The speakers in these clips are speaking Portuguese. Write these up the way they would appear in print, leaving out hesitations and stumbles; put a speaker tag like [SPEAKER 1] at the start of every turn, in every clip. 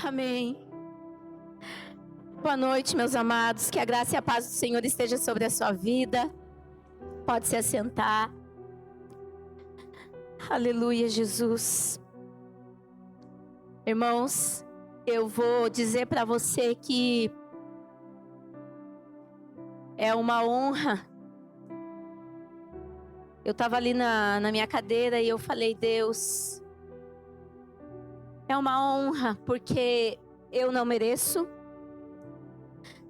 [SPEAKER 1] Amém. Boa noite, meus amados. Que a graça e a paz do Senhor esteja sobre a sua vida. Pode se assentar. Aleluia, Jesus. Irmãos, eu vou dizer para você que é uma honra. Eu estava ali na minha cadeira e eu falei: Deus, é uma honra, porque eu não mereço,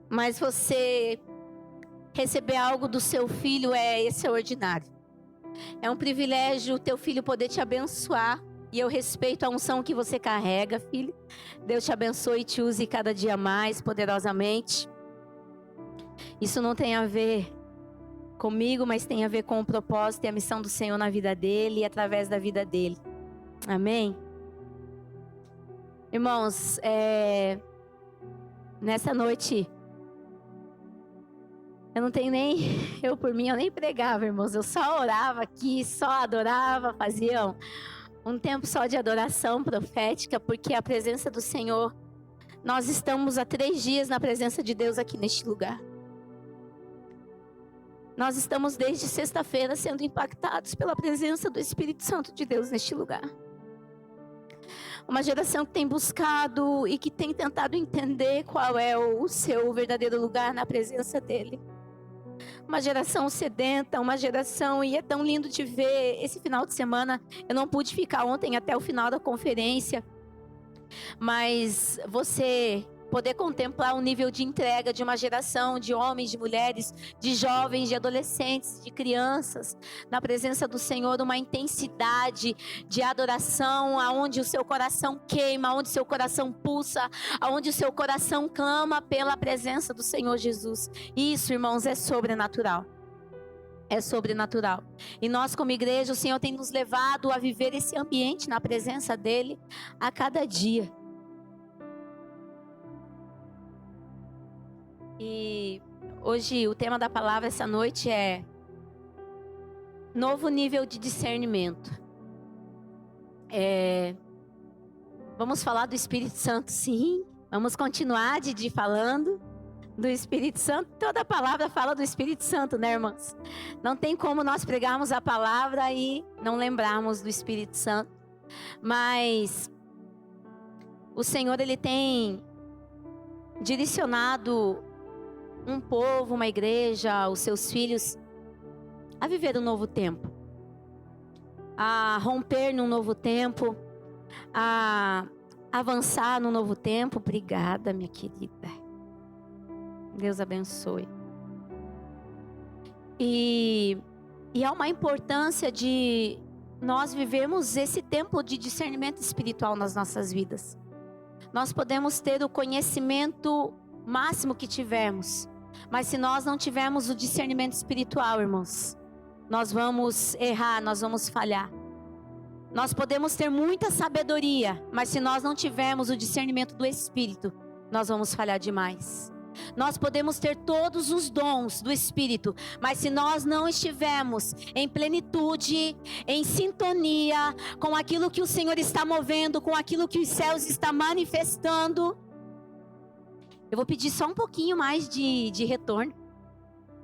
[SPEAKER 1] mas você receber algo do seu filho é extraordinário. É um privilégio o teu filho poder te abençoar, e eu respeito a unção que você carrega, filho. Deus te abençoe e te use cada dia mais poderosamente. Isso não tem a ver comigo, mas tem a ver com o propósito e a missão do Senhor na vida dele e através da vida dele. Amém? Irmãos, nessa noite, eu não tenho nem, eu por mim, eu nem pregava, irmãos. Eu só orava aqui, só adorava, fazia um tempo só de adoração profética, porque a presença do Senhor, nós estamos há 3 dias na presença de Deus aqui neste lugar. Nós estamos desde sexta-feira sendo impactados pela presença do Espírito Santo de Deus neste lugar. Uma geração que tem buscado e que tem tentado entender qual é o seu verdadeiro lugar na presença dele. Uma geração sedenta, uma geração, e é tão lindo de ver esse final de semana. Eu não pude ficar ontem até o final da conferência, mas você poder contemplar o nível de entrega de uma geração de homens, de mulheres, de jovens, de adolescentes, de crianças, na presença do Senhor, uma intensidade de adoração, aonde o seu coração queima, aonde o seu coração pulsa, aonde o seu coração clama pela presença do Senhor Jesus. Isso, irmãos, é sobrenatural. É sobrenatural. E nós, como igreja, o Senhor tem nos levado a viver esse ambiente na presença dEle a cada dia. E hoje o tema da palavra essa noite é novo nível de discernimento. Vamos falar do Espírito Santo, sim. Vamos continuar de falando do Espírito Santo. Toda palavra fala do Espírito Santo, né, irmãos? Não tem como nós pregarmos a palavra e não lembrarmos do Espírito Santo. Mas o Senhor, Ele tem direcionado um povo, uma igreja, os seus filhos a viver um novo tempo, a romper num novo tempo, a avançar num novo tempo. Obrigada, minha querida. Deus abençoe. E há uma importância de nós vivermos esse tempo de discernimento espiritual nas nossas vidas. Nós podemos ter o conhecimento máximo que tivermos, mas se nós não tivermos o discernimento espiritual, irmãos, nós vamos errar, nós vamos falhar. Nós podemos ter muita sabedoria, mas se nós não tivermos o discernimento do Espírito, nós vamos falhar demais. Nós podemos ter todos os dons do Espírito, mas se nós não estivermos em plenitude, em sintonia com aquilo que o Senhor está movendo, com aquilo que os céus estão manifestando. Eu vou pedir só um pouquinho mais de retorno.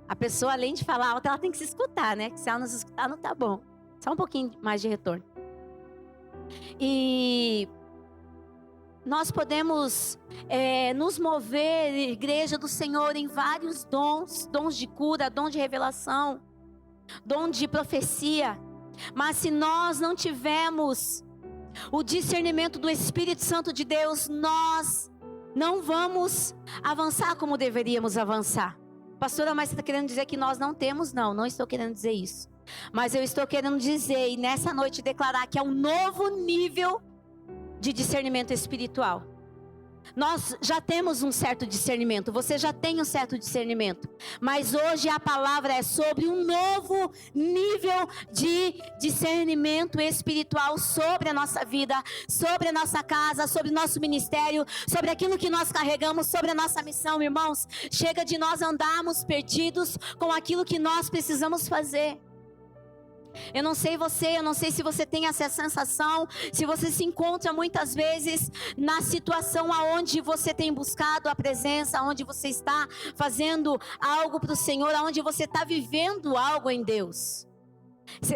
[SPEAKER 1] A pessoa, além de falar alto, ela tem que se escutar, né? Se ela não se escutar, não tá bom. Só um pouquinho mais de retorno. E nós podemos nos mover, igreja do Senhor, em vários dons. Dons de cura, dom de revelação, dom de profecia. Mas se nós não tivermos o discernimento do Espírito Santo de Deus, nós não vamos avançar como deveríamos avançar. Pastora, mas você está querendo dizer que nós não temos? Não estou querendo dizer isso. Mas eu estou querendo dizer, e nessa noite declarar, que é um novo nível de discernimento espiritual. Nós já temos um certo discernimento, você já tem um certo discernimento, mas hoje a palavra é sobre um novo nível de discernimento espiritual sobre a nossa vida, sobre a nossa casa, sobre o nosso ministério, sobre aquilo que nós carregamos, sobre a nossa missão, irmãos. Chega de nós andarmos perdidos com aquilo que nós precisamos fazer. Eu não sei você, eu não sei se você tem essa sensação, se você se encontra muitas vezes na situação aonde você tem buscado a presença, aonde você está fazendo algo para o Senhor, aonde você está vivendo algo em Deus.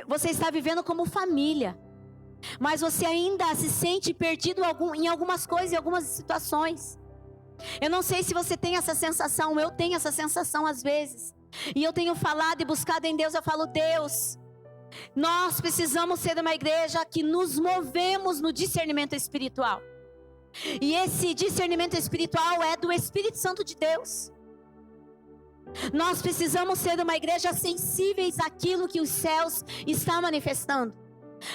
[SPEAKER 1] Você está vivendo como família, mas você ainda se sente perdido em algumas coisas, em algumas situações. Eu não sei se você tem essa sensação, eu tenho essa sensação às vezes. E eu tenho falado e buscado em Deus, eu falo, Deus, nós precisamos ser uma igreja que nos movemos no discernimento espiritual. E esse discernimento espiritual é do Espírito Santo de Deus. Nós precisamos ser uma igreja sensíveis àquilo que os céus estão manifestando.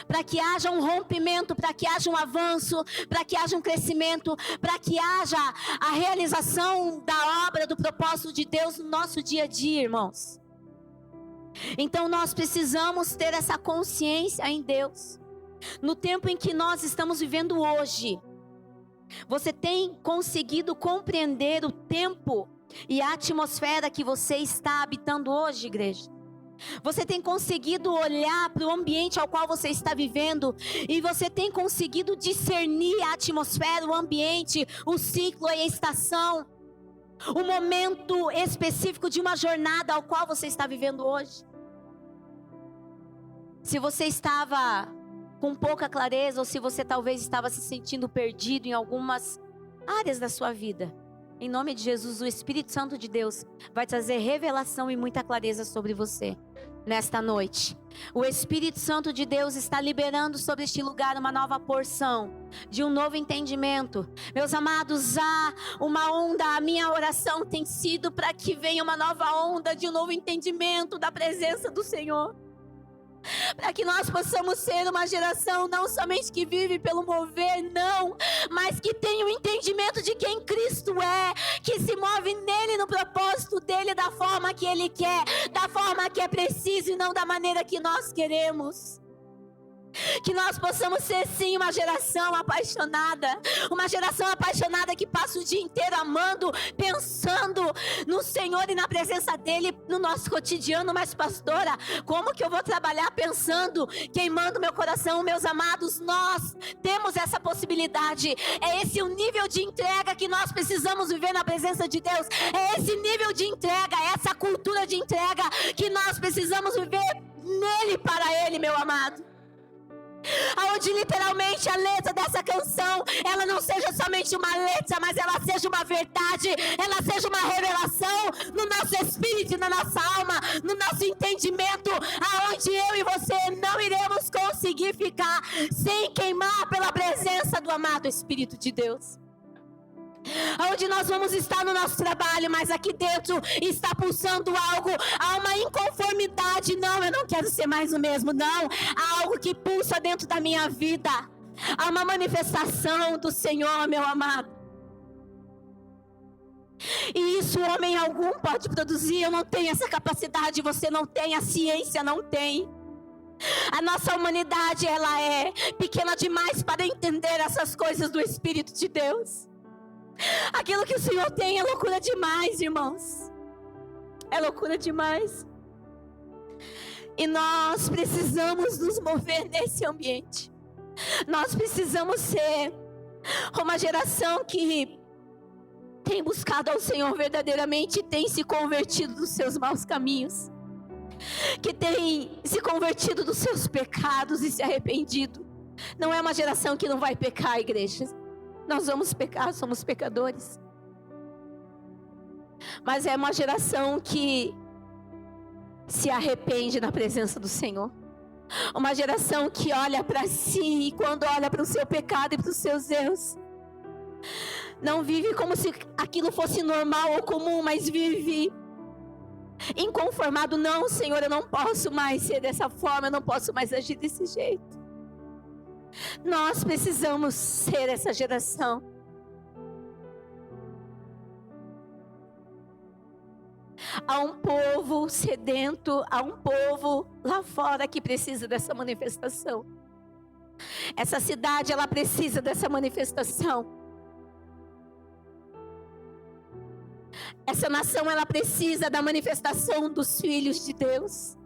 [SPEAKER 1] Para que haja um rompimento, para que haja um avanço, para que haja um crescimento, para que haja a realização da obra, do propósito de Deus no nosso dia a dia, irmãos. Então nós precisamos ter essa consciência em Deus. No tempo em que nós estamos vivendo hoje, você tem conseguido compreender o tempo e a atmosfera que você está habitando hoje, igreja? Você tem conseguido olhar para o ambiente ao qual você está vivendo e você tem conseguido discernir a atmosfera, o ambiente, o ciclo e a estação, o momento específico de uma jornada ao qual você está vivendo hoje? Se você estava com pouca clareza ou se você talvez estava se sentindo perdido em algumas áreas da sua vida, em nome de Jesus, o Espírito Santo de Deus vai trazer revelação e muita clareza sobre você nesta noite. O Espírito Santo de Deus está liberando sobre este lugar uma nova porção de um novo entendimento. Meus amados, há uma onda, a minha oração tem sido para que venha uma nova onda de um novo entendimento da presença do Senhor. Para que nós possamos ser uma geração não somente que vive pelo mover, não, mas que tenha o entendimento de quem Cristo é, que se move nele, no propósito dele, da forma que ele quer, da forma que é preciso e não da maneira que nós queremos. Que nós possamos ser sim uma geração apaixonada que passa o dia inteiro amando, pensando no Senhor e na presença dele no nosso cotidiano. Mas pastora, como que eu vou trabalhar pensando, queimando meu coração? Meus amados, nós temos essa possibilidade. É esse o nível de entrega que nós precisamos viver na presença de Deus. É esse nível de entrega, essa cultura de entrega que nós precisamos viver nele, para ele, meu amado. Onde literalmente a letra dessa canção, ela não seja somente uma letra, mas ela seja uma verdade, ela seja uma revelação no nosso espírito, na nossa alma, no nosso entendimento, aonde eu e você não iremos conseguir ficar sem queimar pela presença do amado Espírito de Deus. Onde nós vamos estar no nosso trabalho, mas aqui dentro está pulsando algo, há uma inconformidade. Não, eu não quero ser mais o mesmo, não. Há algo que pulsa dentro da minha vida. Há uma manifestação do Senhor, meu amado. E isso homem algum pode produzir. Eu não tenho essa capacidade, você não tem, a ciência não tem. A nossa humanidade, ela é pequena demais para entender essas coisas do Espírito de Deus. Aquilo que o Senhor tem é loucura demais, irmãos. É loucura demais. E nós precisamos nos mover nesse ambiente. Nós precisamos ser uma geração que tem buscado ao Senhor verdadeiramente e tem se convertido dos seus maus caminhos, que tem se convertido dos seus pecados e se arrependido. Não é uma geração que não vai pecar, igreja. Nós vamos pecar, somos pecadores. Mas é uma geração que se arrepende na presença do Senhor. Uma geração que olha para si e quando olha para o seu pecado e para os seus erros, não vive como se aquilo fosse normal ou comum, mas vive inconformado. Não, Senhor, eu não posso mais ser dessa forma, eu não posso mais agir desse jeito. Nós precisamos ser essa geração. Há um povo sedento, há um povo lá fora que precisa dessa manifestação. Essa cidade, ela precisa dessa manifestação. Essa nação, ela precisa da manifestação dos filhos de Deus.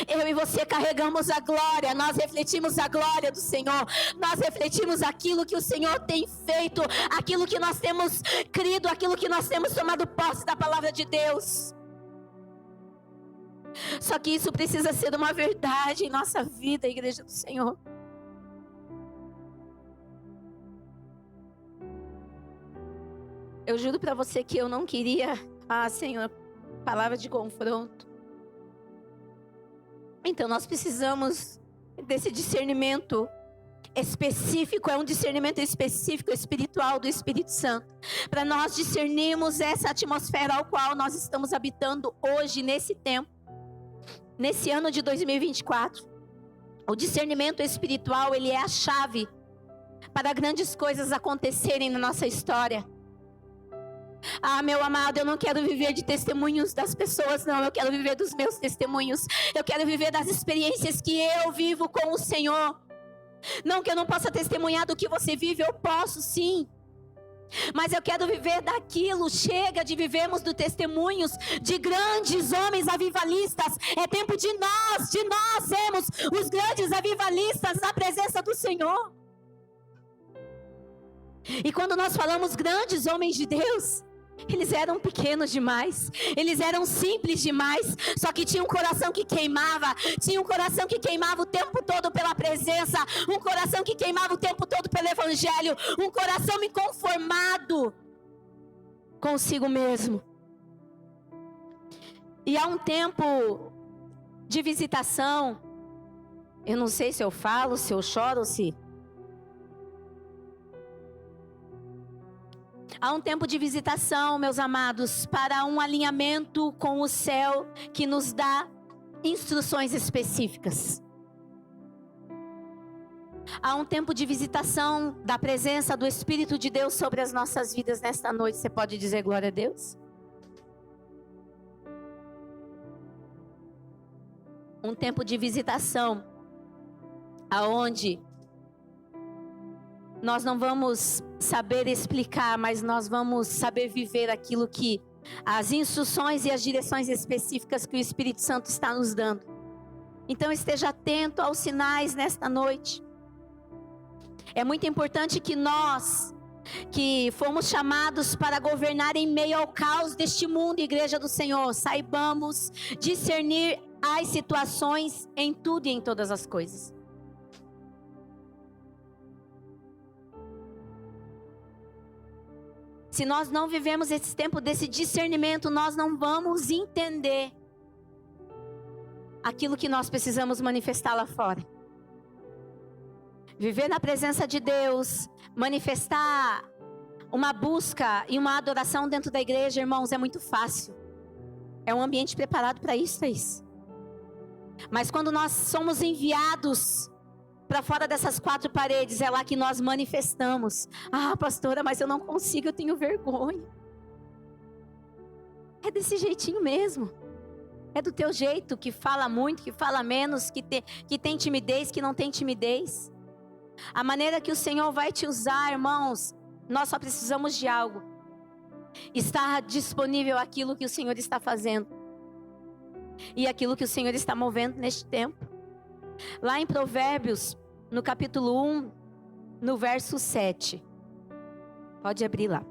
[SPEAKER 1] Eu e você carregamos a glória, nós refletimos a glória do Senhor, nós refletimos aquilo que o Senhor tem feito, aquilo que nós temos crido, aquilo que nós temos tomado posse da palavra de Deus. Só que isso precisa ser uma verdade em nossa vida, igreja do Senhor. Eu juro para você que eu não queria, Senhor, palavra de confronto. Então nós precisamos desse discernimento específico, é um discernimento específico, espiritual do Espírito Santo, para nós discernirmos essa atmosfera ao qual nós estamos habitando hoje, nesse tempo, nesse ano de 2024. O discernimento espiritual, ele é a chave para grandes coisas acontecerem na nossa história. Meu amado, eu não quero viver de testemunhos das pessoas, não. Eu quero viver dos meus testemunhos. Eu quero viver das experiências que eu vivo com o Senhor. Não que eu não possa testemunhar do que você vive, eu posso sim. Mas eu quero viver daquilo. Chega de vivermos do testemunhos de grandes homens avivalistas. É tempo de nós sermos os grandes avivalistas na presença do Senhor. E quando nós falamos grandes homens de Deus, eles eram pequenos demais, eles eram simples demais, só que tinha um coração que queimava, tinha um coração que queimava o tempo todo pela presença, um coração que queimava o tempo todo pelo evangelho, um coração inconformado consigo mesmo. E há um tempo de visitação, eu não sei se eu falo, se eu choro, se... Há um tempo de visitação, meus amados, para um alinhamento com o céu que nos dá instruções específicas. Há um tempo de visitação da presença do Espírito de Deus sobre as nossas vidas nesta noite. Você pode dizer glória a Deus? Um tempo de visitação, aonde nós não vamos saber explicar, mas nós vamos saber viver aquilo que as instruções e as direções específicas que o Espírito Santo está nos dando. Então esteja atento aos sinais nesta noite. É muito importante que nós, que fomos chamados para governar em meio ao caos deste mundo, igreja do Senhor, saibamos discernir as situações em tudo e em todas as coisas. Se nós não vivemos esse tempo desse discernimento, nós não vamos entender aquilo que nós precisamos manifestar lá fora. Viver na presença de Deus, manifestar uma busca e uma adoração dentro da igreja, irmãos, é muito fácil. É um ambiente preparado para isso, é isso. Mas quando nós somos enviados para fora dessas quatro paredes, é lá que nós manifestamos. Pastora, mas eu não consigo, eu tenho vergonha. É desse jeitinho mesmo. É do teu jeito, que fala muito, que fala menos, que tem timidez, que não tem timidez. A maneira que o Senhor vai te usar, irmãos, nós só precisamos de algo. Estar disponível aquilo que o Senhor está fazendo. E aquilo que o Senhor está movendo neste tempo. Lá em Provérbios, no capítulo 1, no verso 7. Pode abrir lá.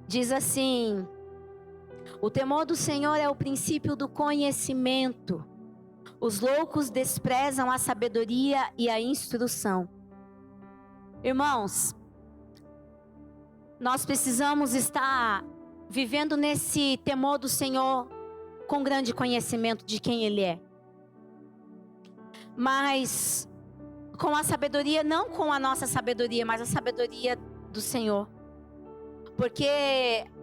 [SPEAKER 1] Diz assim: o temor do Senhor é o princípio do conhecimento. Os loucos desprezam a sabedoria e a instrução. Irmãos, nós precisamos estar vivendo nesse temor do Senhor com grande conhecimento de quem Ele é. Mas com a sabedoria, não com a nossa sabedoria, mas a sabedoria do Senhor. Porque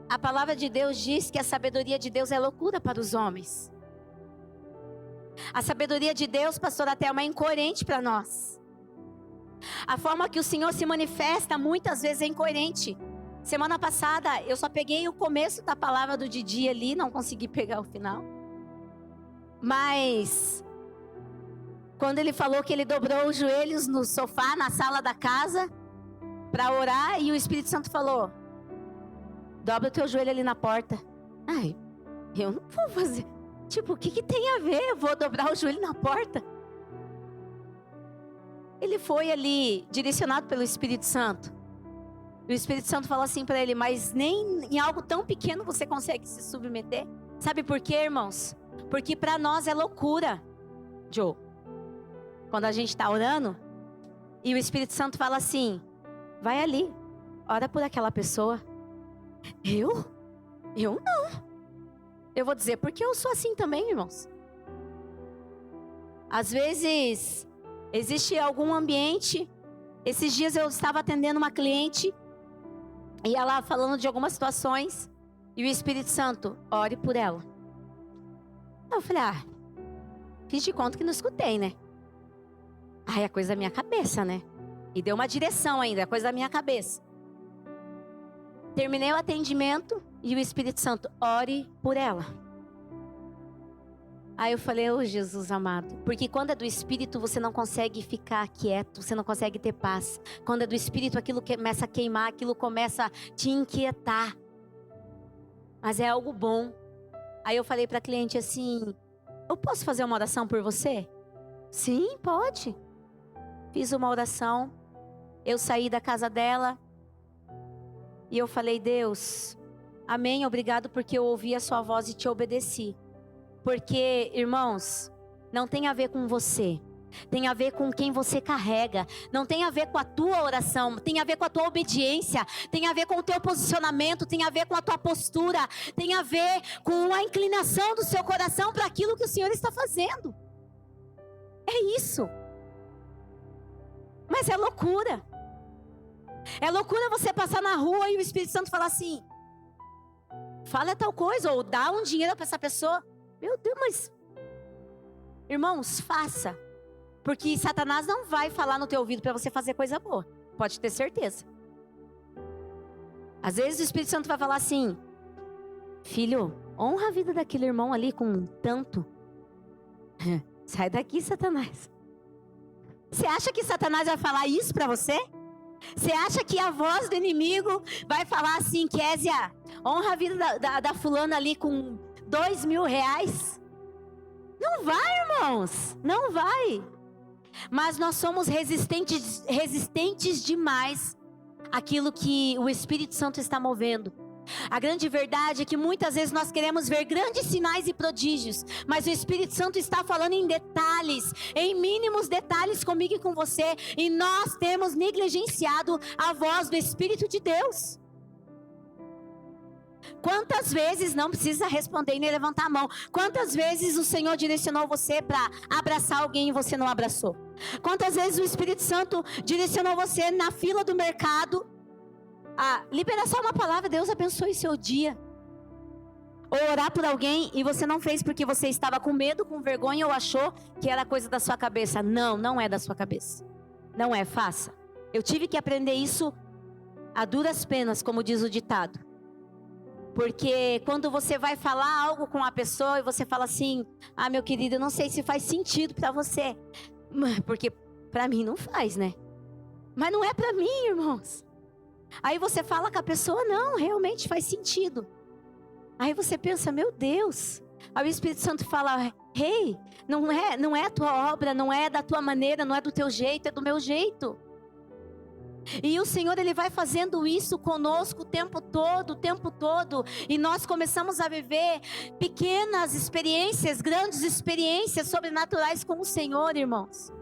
[SPEAKER 1] a palavra de Deus diz que a sabedoria de Deus é loucura para os homens. A sabedoria de Deus, pastora Thelma, é incoerente para nós. A forma que o Senhor se manifesta muitas vezes é incoerente. Semana passada eu só peguei o começo da palavra do Didi ali, não consegui pegar o final. Mas quando ele falou que ele dobrou os joelhos no sofá, na sala da casa, para orar e o Espírito Santo falou: dobra o teu joelho ali na porta. Ai, eu não vou fazer. Tipo, o que tem a ver? Eu vou dobrar o joelho na porta? Ele foi ali direcionado pelo Espírito Santo. E o Espírito Santo fala assim para ele: mas nem em algo tão pequeno você consegue se submeter? Sabe por quê, irmãos? Porque para nós é loucura, Joe. Quando a gente está orando e o Espírito Santo fala assim: vai ali, ora por aquela pessoa. Eu não. Eu vou dizer, porque eu sou assim também, irmãos. Às vezes, existe algum ambiente. Esses dias eu estava atendendo uma cliente e ela falando de algumas situações. E o Espírito Santo: ore por ela. Eu falei: fiz de conta que não escutei, né? Ai, é coisa da minha cabeça, né? E deu uma direção ainda, é coisa da minha cabeça. Terminei o atendimento e o Espírito Santo: ore por ela. Aí eu falei: ô Jesus amado. Porque quando é do Espírito você não consegue ficar quieto, você não consegue ter paz. Quando é do Espírito aquilo começa a queimar, aquilo começa a te inquietar. Mas é algo bom. Aí eu falei para a cliente assim: eu posso fazer uma oração por você? Sim, pode. Fiz uma oração. Eu saí da casa dela e eu falei: Deus, amém, obrigado porque eu ouvi a sua voz e te obedeci. Porque, irmãos, não tem a ver com você. Tem a ver com quem você carrega. Não tem a ver com a tua oração. Tem a ver com a tua obediência. Tem a ver com o teu posicionamento. Tem a ver com a tua postura. Tem a ver com a inclinação do seu coração para aquilo que o Senhor está fazendo. É isso. Mas é loucura. É loucura você passar na rua e o Espírito Santo falar assim: fala tal coisa, ou dá um dinheiro para essa pessoa. Meu Deus, mas... irmãos, faça. Porque Satanás não vai falar no teu ouvido para você fazer coisa boa. Pode ter certeza. Às vezes o Espírito Santo vai falar assim: filho, honra a vida daquele irmão ali com tanto. Sai daqui, Satanás. Você acha que Satanás vai falar isso para você? Você acha que a voz do inimigo vai falar assim: Kézia, honra a vida da fulana ali com R$2.000? Não vai, irmãos. Não vai. Mas nós somos resistentes demais àquilo que o Espírito Santo está movendo. A grande verdade é que muitas vezes nós queremos ver grandes sinais e prodígios, mas o Espírito Santo está falando em detalhes, em mínimos detalhes comigo e com você, e nós temos negligenciado a voz do Espírito de Deus. Quantas vezes, não precisa responder nem levantar a mão, quantas vezes o Senhor direcionou você para abraçar alguém e você não abraçou? Quantas vezes o Espírito Santo direcionou você na fila do mercado a liberar só uma palavra: Deus abençoe seu dia? Ou orar por alguém e você não fez porque você estava com medo, com vergonha, ou achou que era coisa da sua cabeça? Não, não é da sua cabeça. Não é, faça. Eu tive que aprender isso a duras penas, como diz o ditado. Porque quando você vai falar algo com a pessoa e você fala assim: ah, meu querido, eu não sei se faz sentido para você. Porque para mim não faz, né? Mas não é para mim, irmãos. Aí você fala com a pessoa: não, realmente faz sentido. Aí você pensa: meu Deus. Aí o Espírito Santo fala: hey, não é a tua obra, não é da tua maneira, não é do teu jeito, é do meu jeito. E o Senhor, Ele vai fazendo isso conosco o tempo todo. E nós começamos a viver pequenas experiências, grandes experiências sobrenaturais com o Senhor, irmãos.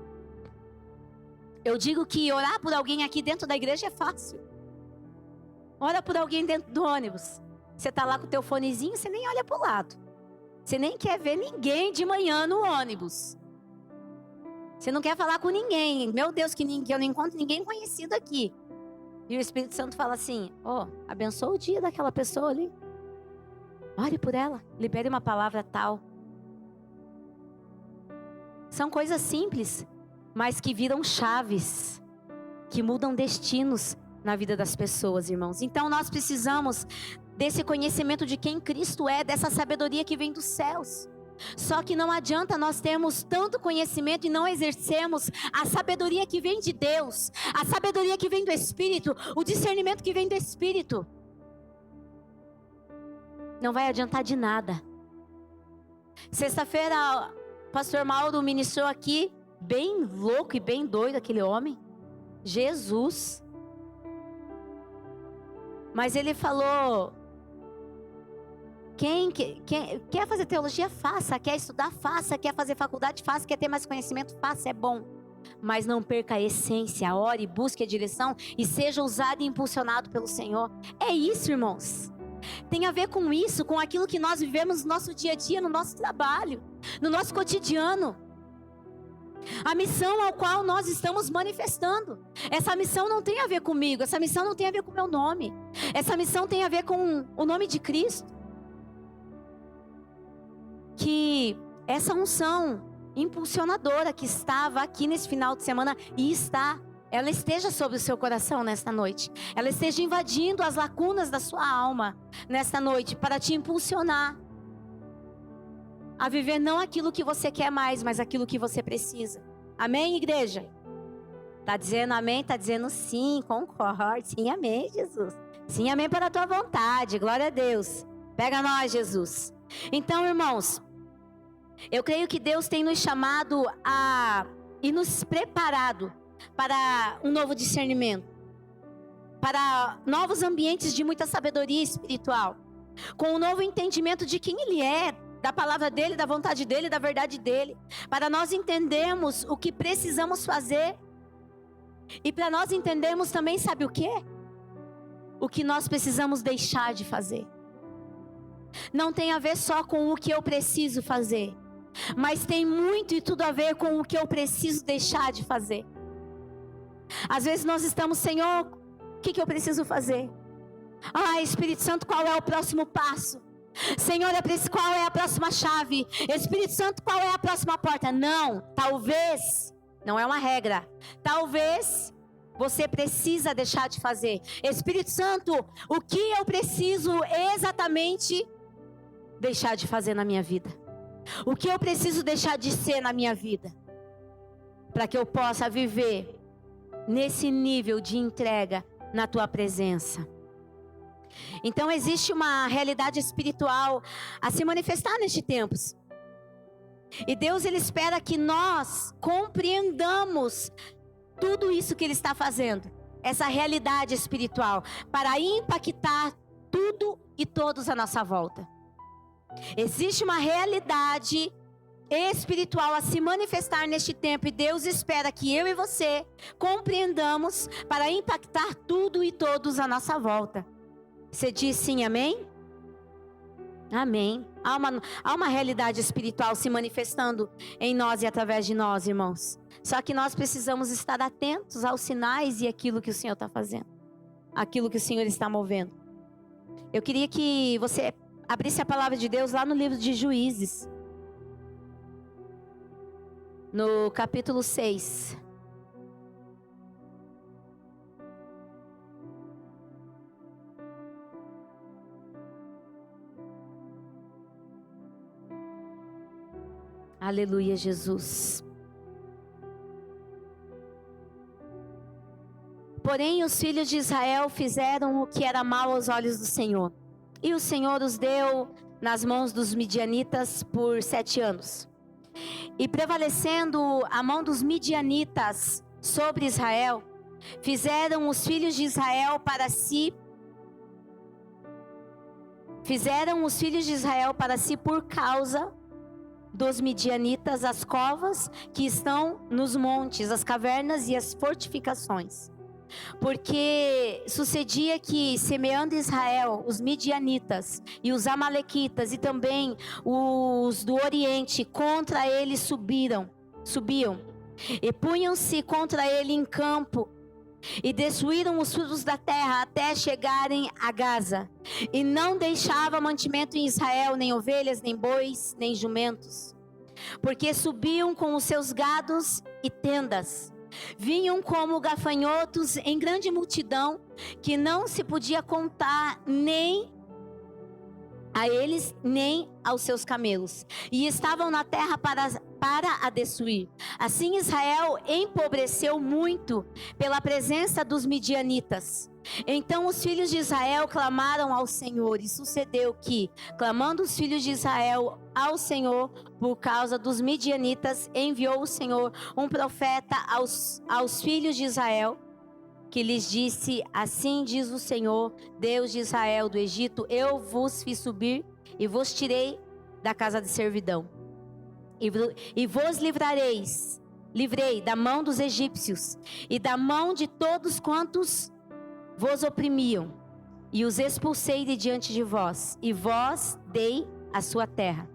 [SPEAKER 1] Eu digo que orar por alguém aqui dentro da igreja é fácil. Ora por alguém dentro do ônibus. Você está lá com o teu fonezinho, você nem olha para o lado. Você nem quer ver ninguém de manhã no ônibus. Você não quer falar com ninguém. Meu Deus, que eu não encontro ninguém conhecido aqui. E o Espírito Santo fala assim: abençoa o dia daquela pessoa ali. Ore por ela. Libere uma palavra tal. São coisas simples, mas que viram chaves, que mudam destinos na vida das pessoas, irmãos. Então nós precisamos desse conhecimento de quem Cristo é, dessa sabedoria que vem dos céus. Só que não adianta nós termos tanto conhecimento e não exercermos a sabedoria que vem de Deus, a sabedoria que vem do Espírito, o discernimento que vem do Espírito. Não vai adiantar de nada. Sexta-feira, o pastor Mauro ministrou aqui, bem louco e bem doido aquele homem. Jesus. Mas ele falou: quem quer fazer teologia, faça. Quer estudar, faça. Quer fazer faculdade, faça. Quer ter mais conhecimento, faça. É bom. Mas não perca a essência. Ore, busque a direção e seja usado e impulsionado pelo Senhor. É isso, irmãos. Tem a ver com isso, com aquilo que nós vivemos no nosso dia a dia, no nosso trabalho, no nosso cotidiano. A missão ao qual nós estamos manifestando. Essa missão não tem a ver comigo. Essa missão não tem a ver com o meu nome. Essa missão tem a ver com o nome de Cristo. Que essa unção impulsionadora que estava aqui nesse final de semana e está, ela esteja sobre o seu coração nesta noite. Ela esteja invadindo as lacunas da sua alma nesta noite para te impulsionar a viver não aquilo que você quer mais, mas aquilo que você precisa. Amém, igreja? Tá dizendo amém? Tá dizendo sim, concordo. Sim, amém, Jesus. Sim, amém para a tua vontade. Glória a Deus. Pega nós, Jesus. Então, irmãos, eu creio que Deus tem nos chamado e nos preparado para um novo discernimento, para novos ambientes de muita sabedoria espiritual, com um novo entendimento de quem Ele é, da palavra dEle, da vontade dEle, da verdade dEle, para nós entendermos o que precisamos fazer e para nós entendermos também, sabe o quê? O que nós precisamos deixar de fazer. Não tem a ver só com o que eu preciso fazer, mas tem muito e tudo a ver com o que eu preciso deixar de fazer. Às vezes nós estamos, Senhor, o que eu preciso fazer? Espírito Santo, qual é o próximo passo? Senhor, qual é a próxima chave? Espírito Santo, qual é a próxima porta? Não, talvez, não é uma regra. Talvez você precisa deixar de fazer. Espírito Santo, o que eu preciso exatamente deixar de fazer na minha vida? O que eu preciso deixar de ser na minha vida? Para que eu possa viver nesse nível de entrega na tua presença. Então existe uma realidade espiritual a se manifestar neste tempo. E Deus, Ele espera que nós compreendamos tudo isso que Ele está fazendo. Essa realidade espiritual, para impactar tudo e todos à nossa volta. Existe uma realidade espiritual a se manifestar neste tempo. E Deus espera que eu e você compreendamos para impactar tudo e todos à nossa volta. Você diz sim, amém? Amém. Há uma realidade espiritual se manifestando em nós e através de nós, irmãos. Só que nós precisamos estar atentos aos sinais e aquilo que o Senhor está fazendo. Aquilo que o Senhor está movendo. Eu queria que você abrisse a palavra de Deus lá no livro de Juízes. No capítulo 6. Aleluia, Jesus. Porém, os filhos de Israel fizeram o que era mal aos olhos do Senhor. E o Senhor os deu nas mãos dos midianitas por 7 anos. E prevalecendo a mão dos midianitas sobre Israel, fizeram os filhos de Israel para si por causa dos midianitas as covas que estão nos montes, as cavernas e as fortificações. Porque sucedia que, semeando Israel, os midianitas e os amalequitas e também os do Oriente contra ele subiam e punham-se contra ele em campo e destruíram os frutos da terra até chegarem a Gaza, e não deixava mantimento em Israel, nem ovelhas, nem bois, nem jumentos, porque subiam com os seus gados e tendas, vinham como gafanhotos em grande multidão, que não se podia contar nem a eles nem aos seus camelos, e estavam na terra para a destruir. Assim Israel empobreceu muito pela presença dos midianitas. Então os filhos de Israel clamaram ao Senhor, e sucedeu que, clamando os filhos de Israel ao Senhor por causa dos midianitas, enviou o Senhor um profeta aos filhos de Israel, que lhes disse: assim diz o Senhor, Deus de Israel, do Egito: eu vos fiz subir e vos tirei da casa de servidão, e vos livrei da mão dos egípcios e da mão de todos quantos vos oprimiam, e os expulsei de diante de vós, e vós dei a sua terra,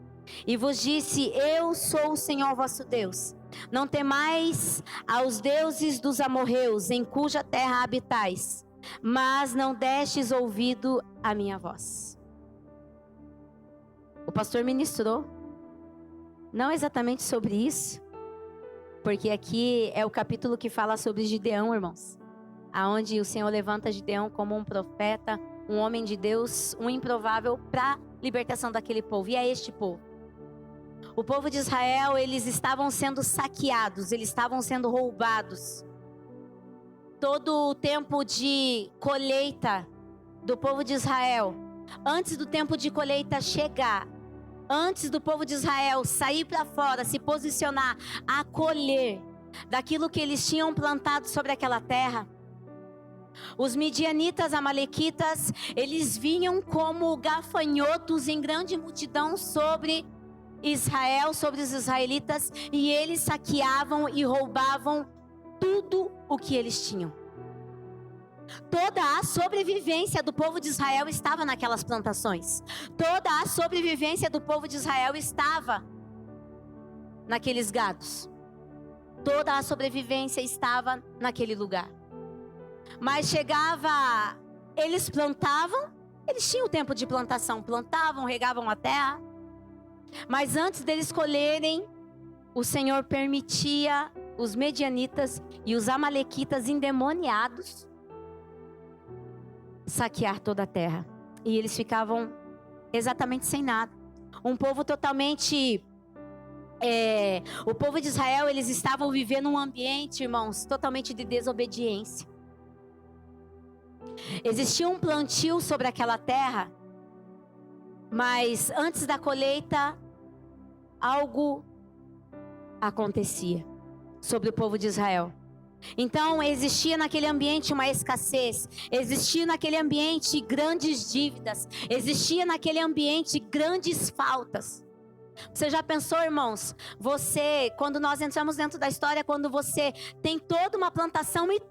[SPEAKER 1] e vos disse: eu sou o Senhor vosso Deus. Não temais aos deuses dos amorreus, em cuja terra habitais, mas não destes ouvido à minha voz. O pastor ministrou, não exatamente sobre isso, porque aqui é o capítulo que fala sobre Gideão, irmãos, aonde o Senhor levanta Gideão como um profeta, um homem de Deus, um improvável para a libertação daquele povo, e é este povo. O povo de Israel, eles estavam sendo saqueados, eles estavam sendo roubados. Todo o tempo de colheita do povo de Israel, antes do tempo de colheita chegar, antes do povo de Israel sair para fora, se posicionar a colher daquilo que eles tinham plantado sobre aquela terra, os midianitas, amalequitas, eles vinham como gafanhotos em grande multidão sobre Israel, sobre os israelitas, e eles saqueavam e roubavam tudo o que eles tinham. Toda a sobrevivência do povo de Israel estava naquelas plantações. Toda a sobrevivência do povo de Israel estava naqueles gados. Toda a sobrevivência estava naquele lugar. Mas chegava, eles plantavam, eles tinham tempo de plantação, plantavam, regavam a terra. Mas antes deles colherem, o Senhor permitia os medianitas e os amalequitas endemoniados saquear toda a terra. E eles ficavam exatamente sem nada. Um povo totalmente... o povo de Israel, eles estavam vivendo um ambiente, irmãos, totalmente de desobediência. Existia um plantio sobre aquela terra, mas antes da colheita, algo acontecia sobre o povo de Israel. Então existia naquele ambiente uma escassez, existia naquele ambiente grandes dívidas, existia naquele ambiente grandes faltas. Você já pensou, irmãos? Você, quando nós entramos dentro da história, quando você tem toda uma plantação e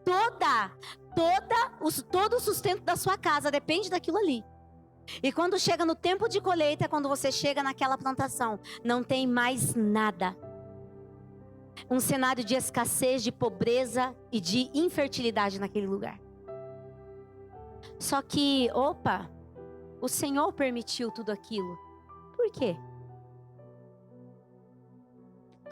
[SPEAKER 1] todo o sustento da sua casa depende daquilo ali. E quando chega no tempo de colheita, quando você chega naquela plantação, não tem mais nada. Um cenário de escassez, de pobreza e de infertilidade naquele lugar. Só que, o Senhor permitiu tudo aquilo. Por quê?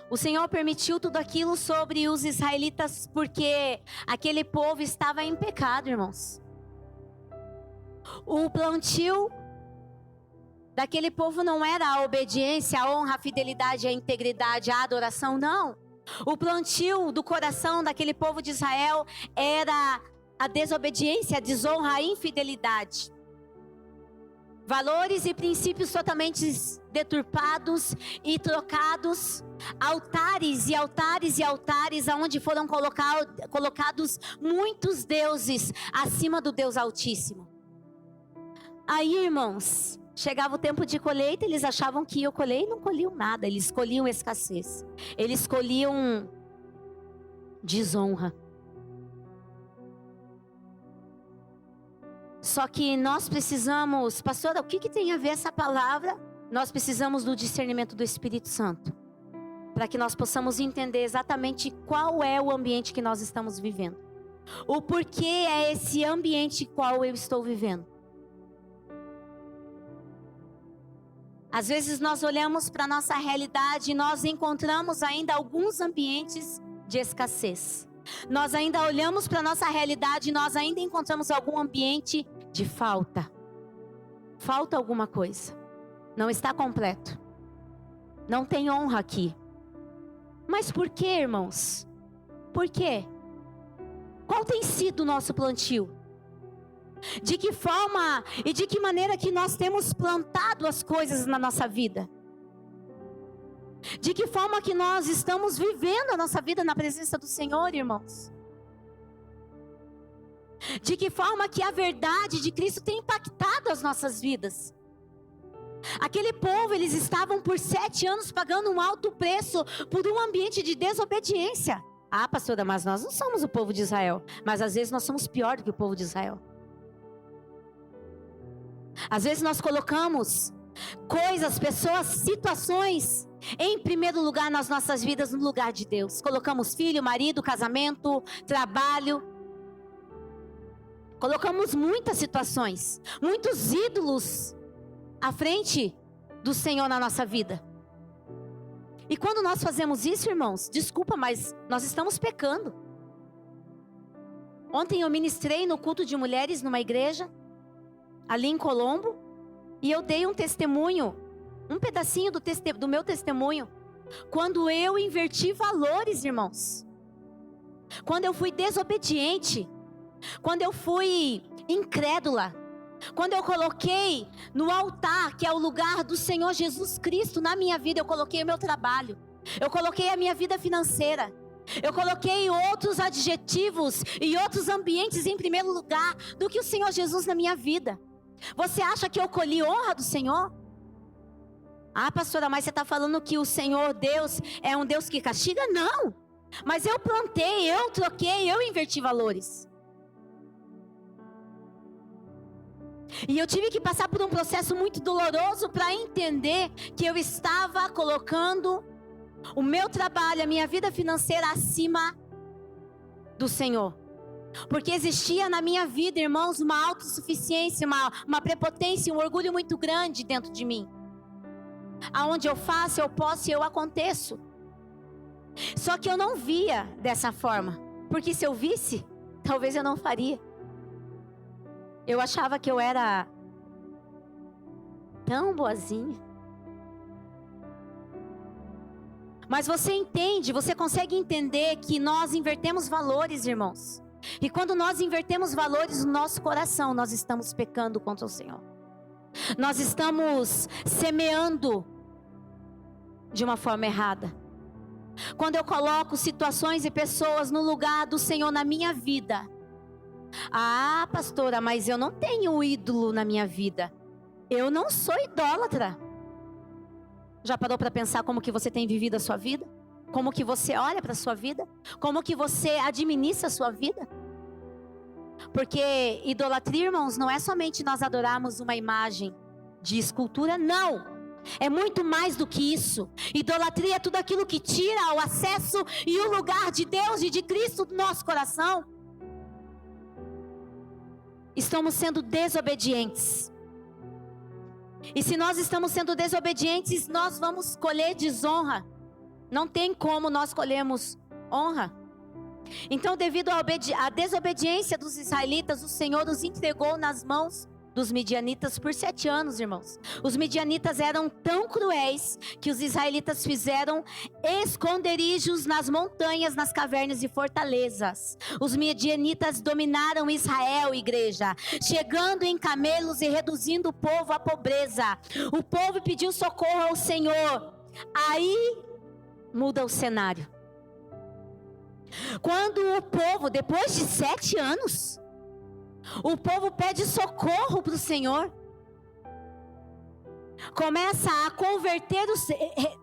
[SPEAKER 1] O Senhor permitiu tudo aquilo sobre os israelitas porque aquele povo estava em pecado, irmãos. O plantio daquele povo não era a obediência, a honra, a fidelidade, a integridade, a adoração, não. O plantio do coração daquele povo de Israel era a desobediência, a desonra, a infidelidade. Valores e princípios totalmente deturpados e trocados. Altares e altares e altares, onde foram colocados muitos deuses acima do Deus Altíssimo. Aí, irmãos, chegava o tempo de colheita, eles achavam que iam colher e não colhiam nada. Eles colhiam escassez, eles colhiam desonra. Só que nós precisamos, pastora, o que tem a ver essa palavra? Nós precisamos do discernimento do Espírito Santo, para que nós possamos entender exatamente qual é o ambiente que nós estamos vivendo. O porquê é esse ambiente qual eu estou vivendo. Às vezes nós olhamos para a nossa realidade e nós encontramos ainda alguns ambientes de escassez. Nós ainda olhamos para a nossa realidade e nós ainda encontramos algum ambiente de falta. Falta alguma coisa. Não está completo. Não tem honra aqui. Mas por quê, irmãos? Por quê? Qual tem sido o nosso plantio? De que forma e de que maneira que nós temos plantado as coisas na nossa vida? De que forma que nós estamos vivendo a nossa vida na presença do Senhor, irmãos? De que forma que a verdade de Cristo tem impactado as nossas vidas? Aquele povo, eles estavam por 7 anos pagando um alto preço por um ambiente de desobediência. Ah, pastora, mas nós não somos o povo de Israel. Mas às vezes nós somos pior do que o povo de Israel. Às vezes nós colocamos coisas, pessoas, situações em primeiro lugar nas nossas vidas, no lugar de Deus. Colocamos filho, marido, casamento, trabalho. Colocamos muitas situações, muitos ídolos à frente do Senhor na nossa vida. E quando nós fazemos isso, irmãos, desculpa, mas nós estamos pecando. Ontem eu ministrei no culto de mulheres numa igreja, ali em Colombo, e eu dei um testemunho, um pedacinho do meu testemunho, quando eu inverti valores, irmãos. Quando eu fui desobediente, quando eu fui incrédula, quando eu coloquei no altar, que é o lugar do Senhor Jesus Cristo na minha vida, eu coloquei o meu trabalho, eu coloquei a minha vida financeira, eu coloquei outros adjetivos e outros ambientes em primeiro lugar do que o Senhor Jesus na minha vida. Você acha que eu colhi honra do Senhor? Ah, pastora, mas você está falando que o Senhor Deus é um Deus que castiga? Não, mas eu plantei, eu troquei, eu inverti valores. E eu tive que passar por um processo muito doloroso para entender que eu estava colocando o meu trabalho, a minha vida financeira acima do Senhor. Porque existia na minha vida, irmãos, uma autossuficiência, uma prepotência, um orgulho muito grande dentro de mim. Aonde eu faço, eu posso e eu aconteço. Só que eu não via dessa forma. Porque se eu visse, talvez eu não faria. Eu achava que eu era tão boazinha. Mas você entende, você consegue entender que nós invertemos valores, irmãos. E quando nós invertemos valores no nosso coração, nós estamos pecando contra o Senhor. Nós estamos semeando de uma forma errada. Quando eu coloco situações e pessoas no lugar do Senhor na minha vida. Ah, pastora, mas eu não tenho ídolo na minha vida. Eu não sou idólatra. Já parou para pensar como que você tem vivido a sua vida? Como que você olha para a sua vida? Como que você administra a sua vida? Porque idolatria, irmãos, não é somente nós adorarmos uma imagem de escultura, não. É muito mais do que isso. Idolatria é tudo aquilo que tira o acesso e o lugar de Deus e de Cristo do nosso coração. Estamos sendo desobedientes. E se nós estamos sendo desobedientes, nós vamos colher desonra. Não tem como nós colhermos honra. Então, devido à desobediência dos israelitas, o Senhor os entregou nas mãos dos midianitas por 7 anos, irmãos. Os midianitas eram tão cruéis que os israelitas fizeram esconderijos nas montanhas, nas cavernas e fortalezas. Os midianitas dominaram Israel, igreja, chegando em camelos e reduzindo o povo à pobreza. O povo pediu socorro ao Senhor. Aí muda o cenário. Quando o povo, depois de 7 anos, o povo pede socorro para o Senhor, começa a converter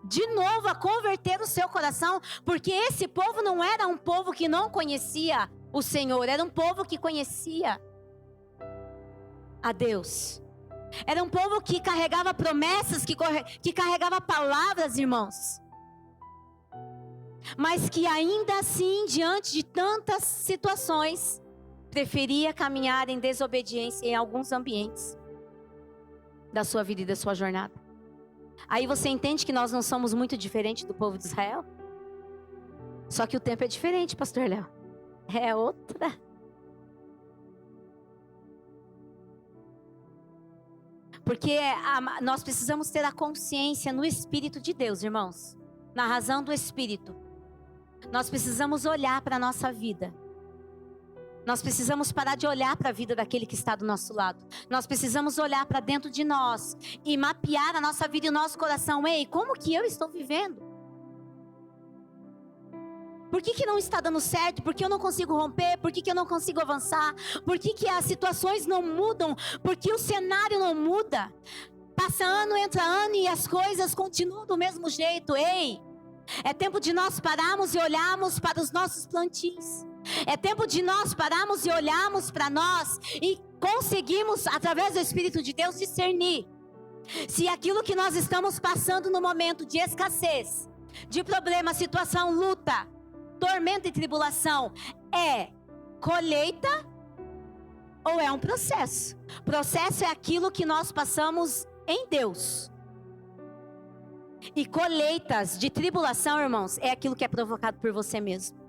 [SPEAKER 1] de novo a converter o seu coração, porque esse povo não era um povo que não conhecia o Senhor, era um povo que conhecia a Deus. Era um povo que carregava promessas, que carregava palavras, irmãos. Mas que ainda assim, diante de tantas situações, preferia caminhar em desobediência em alguns ambientes da sua vida e da sua jornada. Aí você entende que nós não somos muito diferentes do povo de Israel? Só que o tempo é diferente, pastor Léo. É outra. Porque nós precisamos ter a consciência no Espírito de Deus, irmãos. Na razão do Espírito. Nós precisamos olhar para a nossa vida. Nós precisamos parar de olhar para a vida daquele que está do nosso lado. Nós precisamos olhar para dentro de nós e mapear a nossa vida e o nosso coração. Ei, como que eu estou vivendo? Por que não está dando certo? Por que eu não consigo romper? Por que eu não consigo avançar? Por que as situações não mudam? Por que o cenário não muda? Passa ano, entra ano e as coisas continuam do mesmo jeito. Ei, é tempo de nós pararmos e olharmos para os nossos plantios. É tempo de nós pararmos e olharmos para nós e conseguirmos, através do Espírito de Deus, discernir se aquilo que nós estamos passando no momento de escassez, de problema, situação, luta, tormenta e tribulação, é colheita ou é um processo. Processo é aquilo que nós passamos em Deus. E colheitas de tribulação, irmãos, é aquilo que é provocado por você mesmo.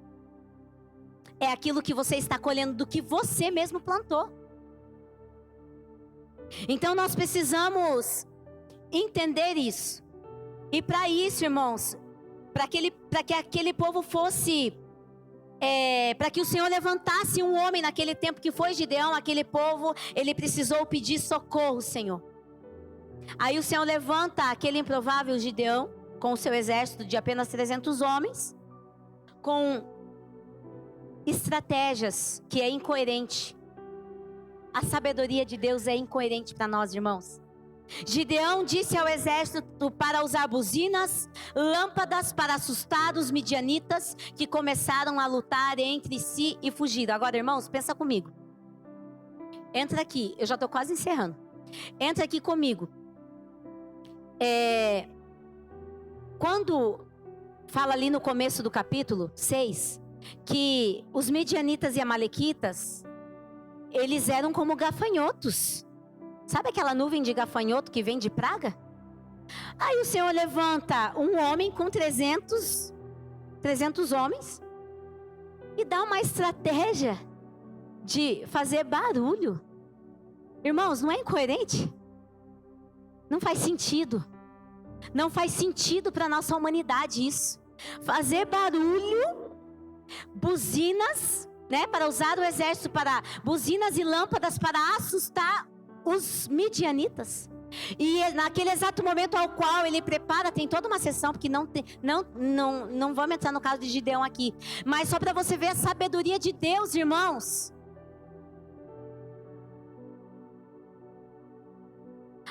[SPEAKER 1] É aquilo que você está colhendo do que você mesmo plantou. Então nós precisamos entender isso. E para isso, irmãos, para que aquele povo fosse, para que o Senhor levantasse um homem naquele tempo que foi Gideão, aquele povo, ele precisou pedir socorro, Senhor. Aí o Senhor levanta aquele improvável Gideão, com o seu exército de apenas 300 homens, com estratégias que é incoerente. A sabedoria de Deus é incoerente para nós, irmãos. Gideão disse ao exército para usar buzinas, lâmpadas para assustar os midianitas que começaram a lutar entre si e fugiram. Agora, irmãos, pensa comigo. Entra aqui, eu já estou quase encerrando. Entra aqui comigo. Quando fala ali no começo do capítulo 6, que os midianitas e amalequitas, eles eram como gafanhotos. Sabe aquela nuvem de gafanhoto que vem de praga? Aí o Senhor levanta um homem com 300 homens e dá uma estratégia de fazer barulho. Irmãos, não é incoerente? Não faz sentido. Não faz sentido para a nossa humanidade isso. Fazer barulho, buzinas, né, para usar o exército para buzinas e lâmpadas para assustar os midianitas. E naquele exato momento ao qual ele prepara, tem toda uma sessão, porque não vamos entrar no caso de Gideão aqui, mas só para você ver a sabedoria de Deus, irmãos.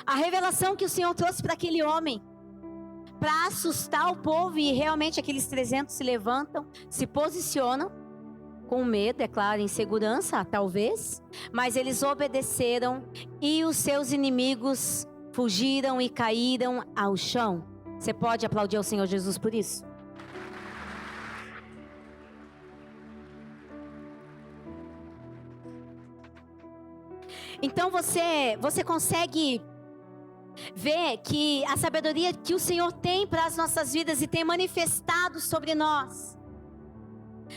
[SPEAKER 1] A revelação que o Senhor trouxe para aquele homem, para assustar o povo, e realmente aqueles 300 se levantam, se posicionam, com medo, é claro, insegurança, talvez, mas eles obedeceram e os seus inimigos fugiram e caíram ao chão. Você pode aplaudir ao Senhor Jesus por isso? Então você consegue ver que a sabedoria que o Senhor tem para as nossas vidas e tem manifestado sobre nós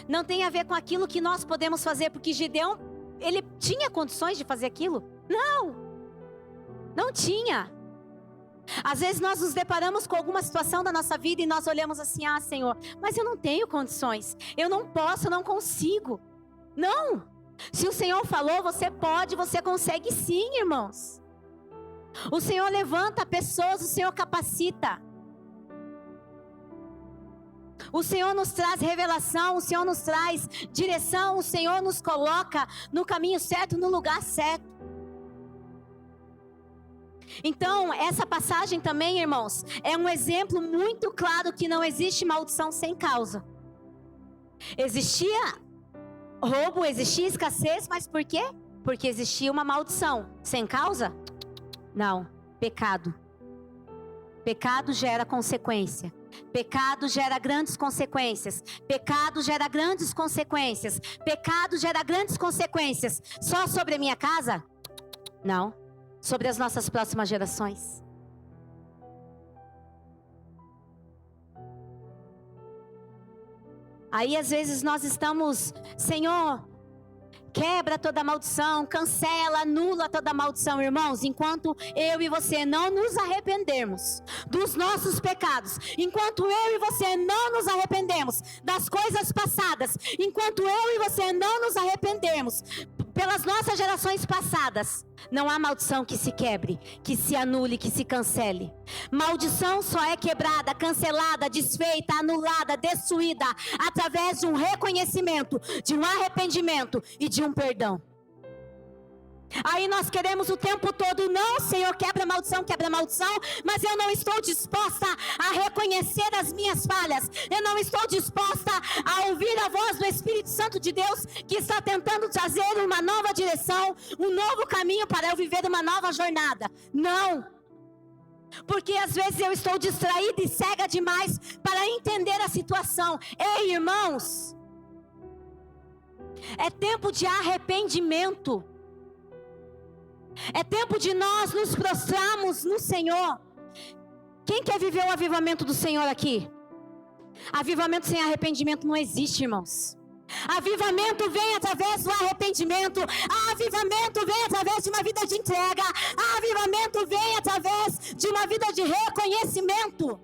[SPEAKER 1] não tem a ver com aquilo que nós podemos fazer, porque Gideão, ele tinha condições de fazer aquilo? Não tinha. Às vezes nós nos deparamos com alguma situação da nossa vida e nós olhamos assim: ah, Senhor, mas eu não tenho condições, eu não posso, eu não consigo. Não, se o Senhor falou, você pode, você consegue sim, irmãos. O Senhor levanta pessoas, o Senhor capacita. O Senhor nos traz revelação, o Senhor nos traz direção, o Senhor nos coloca no caminho certo, no lugar certo. Então, essa passagem também, irmãos, é um exemplo muito claro que não existe maldição sem causa. Existia roubo, existia escassez, mas por quê? Porque existia uma maldição. Sem causa? Não, pecado. Pecado gera consequência. Pecado gera grandes consequências. Pecado gera grandes consequências. Pecado gera grandes consequências. Só sobre a minha casa? Não. Sobre as nossas próximas gerações. Aí às vezes nós estamos: Senhor, Quebra toda maldição, cancela, anula toda maldição, irmãos. Enquanto eu e você não nos arrependermos dos nossos pecados, enquanto eu e você não nos arrependemos das coisas passadas, enquanto eu e você não nos arrependermos pelas nossas gerações passadas, não há maldição que se quebre, que se anule, que se cancele. Maldição só é quebrada, cancelada, desfeita, anulada, destruída através de um reconhecimento, de um arrependimento e de um perdão. Aí nós queremos o tempo todo, não, Senhor, quebra a maldição, mas eu não estou disposta a reconhecer as minhas falhas, eu não estou disposta a ouvir a voz do Espírito Santo de Deus, que está tentando trazer uma nova direção, um novo caminho para eu viver uma nova jornada. Não, porque às vezes eu estou distraída e cega demais para entender a situação. Ei, irmãos, é tempo de arrependimento. É tempo de nós nos prostrarmos no Senhor. Quem quer viver o avivamento do Senhor aqui? Avivamento sem arrependimento não existe, irmãos. Avivamento vem através do arrependimento. Avivamento vem através de uma vida de entrega. Avivamento vem através de uma vida de reconhecimento.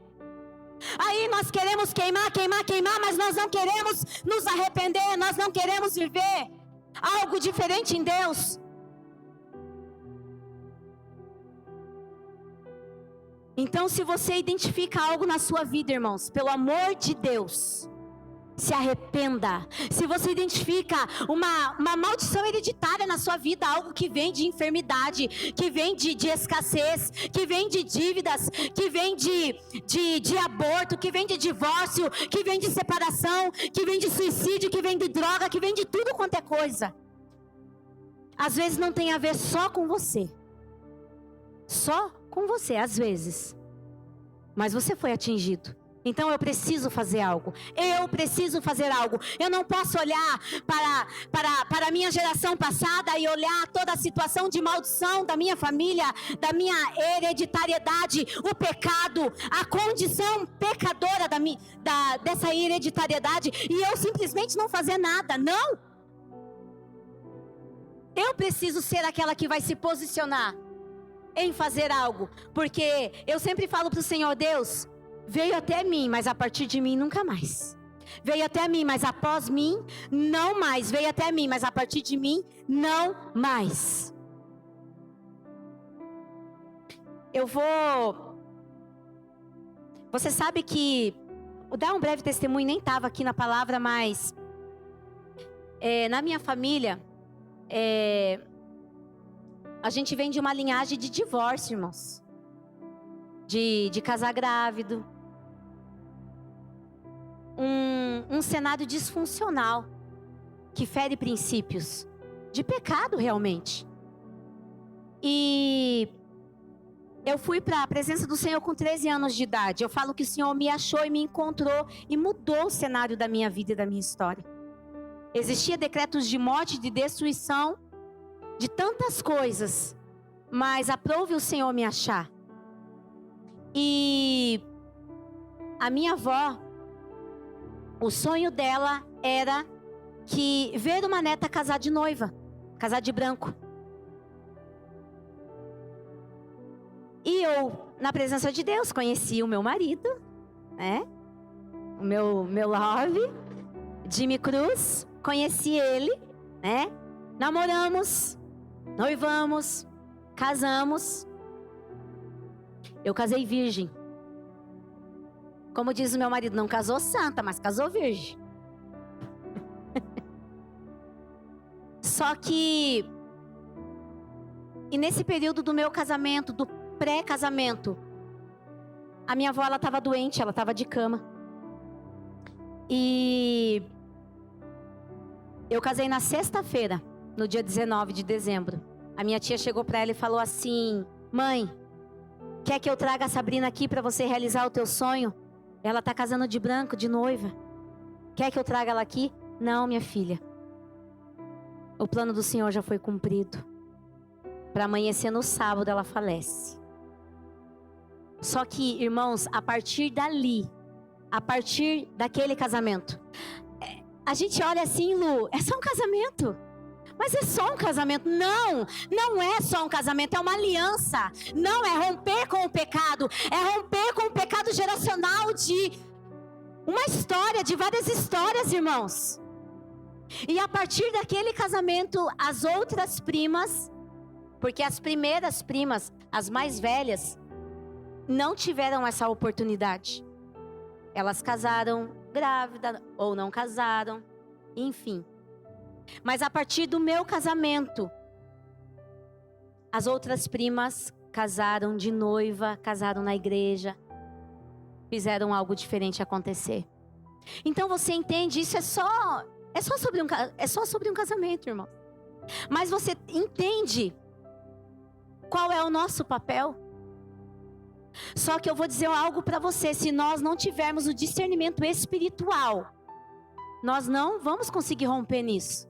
[SPEAKER 1] Aí nós queremos queimar, mas nós não queremos nos arrepender. Nós não queremos viver algo diferente em Deus. Então, se você identifica algo na sua vida, irmãos, pelo amor de Deus, se arrependa. Se você identifica uma maldição hereditária na sua vida, algo que vem de enfermidade, que vem de escassez, que vem de dívidas, que vem de aborto, que vem de divórcio, que vem de separação, que vem de suicídio, que vem de droga, que vem de tudo quanto é coisa. Às vezes não tem a ver só com você. Só com você, às vezes. Mas você foi atingido. Então eu preciso fazer algo. Eu preciso fazer algo. Eu não posso olhar para a minha geração passada e olhar toda a situação de maldição da minha família, da minha hereditariedade, o pecado, a condição pecadora dessa hereditariedade, e eu simplesmente não fazer nada. Não! Eu preciso ser aquela que vai se posicionar em fazer algo, porque eu sempre falo para o Senhor: Deus, veio até mim, mas a partir de mim nunca mais. Veio até mim, mas após mim não mais. Veio até mim, mas a partir de mim não mais. Você sabe que vou dar um breve testemunho, nem estava aqui na palavra, mas na minha família a gente vem de uma linhagem de divórcio, irmãos. De casar grávido. Um cenário disfuncional, que fere princípios de pecado realmente. E eu fui para a presença do Senhor com 13 anos de idade. Eu falo que o Senhor me achou e me encontrou e mudou o cenário da minha vida e da minha história. Existia decretos de morte, de destruição, de tantas coisas, mas aprove o Senhor me achar. E a minha avó, o sonho dela era ver uma neta casar de noiva, casar de branco. E eu, na presença de Deus, conheci o meu marido, né? O meu love, Jimmy Cruz, conheci ele, né? Namoramos, noivamos, casamos. Eu casei virgem. Como diz o meu marido, não casou santa, mas casou virgem. Só que, e nesse período do meu casamento, do pré-casamento, a minha avó, ela estava doente, ela estava de cama. E eu casei na sexta-feira, no dia 19 de dezembro. A minha tia chegou para ela e falou assim: mãe, quer que eu traga a Sabrina aqui para você realizar o teu sonho? Ela está casando de branco, de noiva. Quer que eu traga ela aqui? Não, minha filha. O plano do Senhor já foi cumprido. Para amanhecer no sábado ela falece. Só que, irmãos, a partir dali, a partir daquele casamento, a gente olha assim, Lu, é só um casamento. Mas é só um casamento. Não, não é só um casamento, é uma aliança. Não é romper com o pecado, é romper com o pecado geracional de uma história, de várias histórias, irmãos. E a partir daquele casamento, as outras primas, porque as primeiras primas, as mais velhas, não tiveram essa oportunidade. Elas casaram grávida ou não casaram, enfim. Mas a partir do meu casamento, as outras primas casaram de noiva, casaram na igreja, fizeram algo diferente acontecer. Então você entende, isso é só sobre um casamento, irmão. Mas você entende qual é o nosso papel? Só que eu vou dizer algo para você, se nós não tivermos o discernimento espiritual, nós não vamos conseguir romper nisso.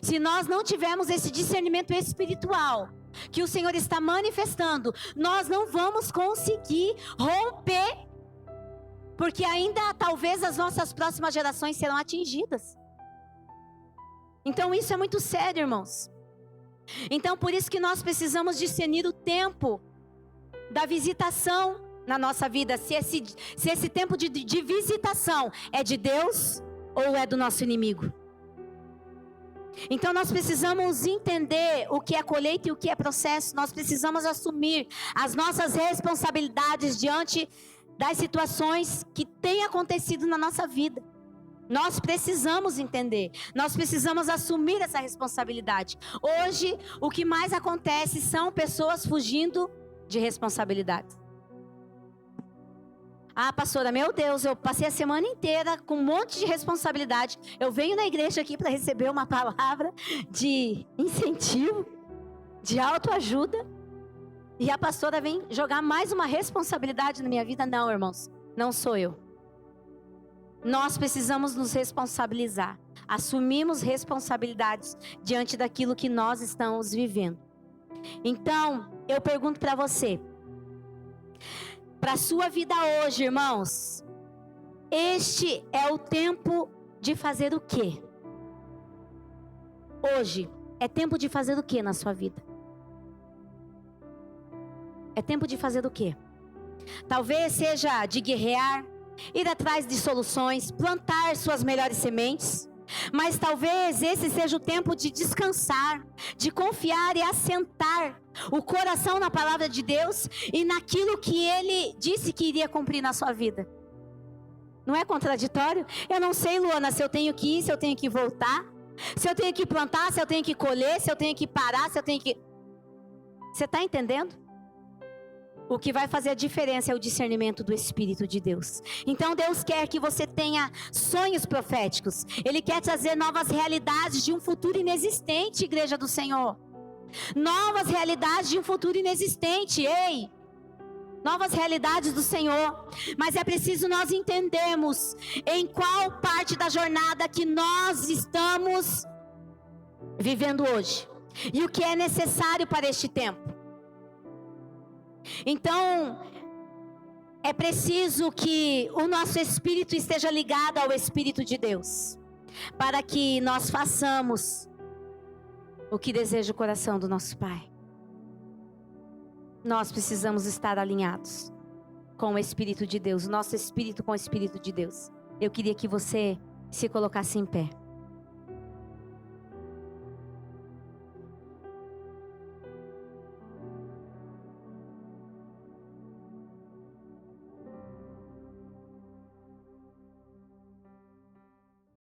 [SPEAKER 1] Se nós não tivermos esse discernimento espiritual que o Senhor está manifestando, nós não vamos conseguir romper, porque ainda talvez as nossas próximas gerações serão atingidas. Então isso é muito sério, irmãos. Então por isso que nós precisamos discernir o tempo da visitação na nossa vida, se esse tempo de visitação é de Deus ou é do nosso inimigo. Então nós precisamos entender o que é colheita e o que é processo. Nós precisamos assumir as nossas responsabilidades diante das situações que têm acontecido na nossa vida. Nós precisamos entender, nós precisamos assumir essa responsabilidade. Hoje, o que mais acontece são pessoas fugindo de responsabilidade. Ah, pastora, meu Deus, eu passei a semana inteira com um monte de responsabilidade. Eu venho na igreja aqui para receber uma palavra de incentivo, de autoajuda. E a pastora vem jogar mais uma responsabilidade na minha vida. Não, irmãos, não sou eu. Nós precisamos nos responsabilizar. Assumimos responsabilidades diante daquilo que nós estamos vivendo. Então, eu pergunto para você, para a sua vida hoje, irmãos, este é o tempo de fazer o quê? Hoje é tempo de fazer o quê na sua vida? É tempo de fazer o quê? Talvez seja de guerrear, ir atrás de soluções, plantar suas melhores sementes. Mas talvez esse seja o tempo de descansar, de confiar e assentar o coração na palavra de Deus e naquilo que Ele disse que iria cumprir na sua vida. Não é contraditório? Eu não sei, Luana, se eu tenho que ir, se eu tenho que voltar, se eu tenho que plantar, se eu tenho que colher, se eu tenho que parar, se eu tenho que... Você está entendendo? O que vai fazer a diferença é o discernimento do Espírito de Deus. Então Deus quer que você tenha sonhos proféticos. Ele quer trazer novas realidades de um futuro inexistente, igreja do Senhor. Novas realidades de um futuro inexistente, ei! Novas realidades do Senhor. Mas é preciso nós entendermos em qual parte da jornada que nós estamos vivendo hoje. E o que é necessário para este tempo. Então, é preciso que o nosso espírito esteja ligado ao Espírito de Deus, para que nós façamos o que deseja o coração do nosso Pai. Nós precisamos estar alinhados com o Espírito de Deus, o nosso espírito com o Espírito de Deus. Eu queria que você se colocasse em pé.